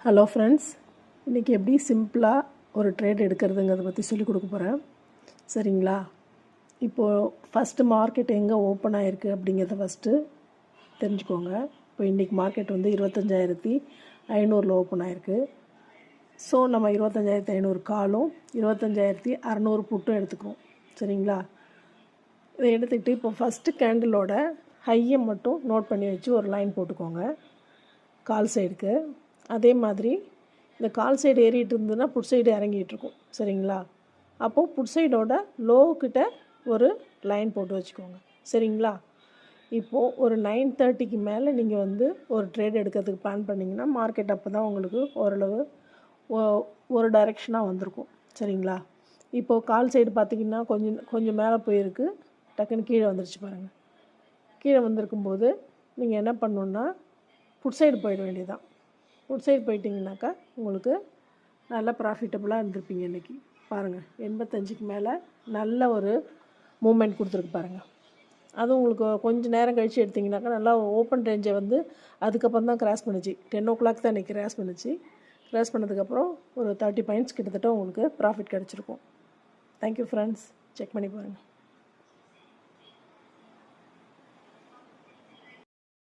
Hello friends, இன்றைக்கி எப்படி சிம்பிளாக ஒரு ட்ரேட் எடுக்கிறதுங்கிறத பற்றி சொல்லிக் கொடுக்க போகிறேன். சரிங்களா? இப்போது ஃபஸ்ட்டு மார்க்கெட் எங்கே ஓப்பன் ஆகிருக்கு அப்படிங்கிறத ஃபஸ்ட்டு தெரிஞ்சுக்கோங்க. இப்போ இன்றைக்கி மார்க்கெட் வந்து 25,500 ஓப்பன் ஆகிருக்கு. ஸோ நம்ம 25,500 காலும் 25,600 புட்டும் எடுத்துக்குவோம். சரிங்களா? இதை எடுத்துக்கிட்டு இப்போ ஃபஸ்ட்டு கேண்டிலோட ஹையை மட்டும் நோட் பண்ணி வச்சு ஒரு லைன் போட்டுக்கோங்க கால் சைடுக்கு. அதே மாதிரி இந்த கால் சைடு ஏறிட்டு இருந்ததுன்னா புட் சைடு இறங்கிட்டுருக்கும். சரிங்களா? அப்போது புட் சைடோட லோக்கிட்ட ஒரு லைன் போட்டு வச்சுக்கோங்க. சரிங்களா? இப்போது ஒரு 9:30க்கு மேலே நீங்கள் வந்து ஒரு ட்ரேட் எடுக்கிறதுக்கு பிளான் பண்ணிங்கன்னா மார்க்கெட் அப்போ தான் உங்களுக்கு ஓரளவு ஒரு டைரெக்ஷனாக வந்திருக்கும். சரிங்களா? இப்போது கால் சைடு பார்த்திங்கன்னா கொஞ்சம் மேலே போயிருக்கு, டக்குன்னு கீழே வந்துருச்சு பாருங்கள். கீழே வந்திருக்கும்போது நீங்கள் என்ன பண்ணணுன்னா புட் சைடு போயிட வேண்டியதுதான். புட் சைடு போயிட்டிங்கனாக்கா உங்களுக்கு நல்லா ப்ராஃபிட்டபுளாக இருந்திருப்பீங்க. இன்றைக்கி பாருங்கள், 85க்கு மேலே நல்ல ஒரு மூமெண்ட் கொடுத்துருக்கு பாருங்கள். அதுவும் உங்களுக்கு கொஞ்சம் நேரம் கழித்து எடுத்திங்கனாக்கா நல்லா ஓப்பன் ரேஞ்சை வந்து அதுக்கப்புறம் தான் கிராஸ் பண்ணிச்சு. 10 o'clock தான் இன்றைக்கி கிராஸ் பண்ணிச்சு. கிராஸ் பண்ணதுக்கப்புறம் ஒரு 30 பாயிண்ட்ஸ் கிட்டத்தட்ட உங்களுக்கு ப்ராஃபிட் கிடச்சிருக்கும். தேங்க்யூ ஃப்ரெண்ட்ஸ், செக் பண்ணி பாருங்கள்.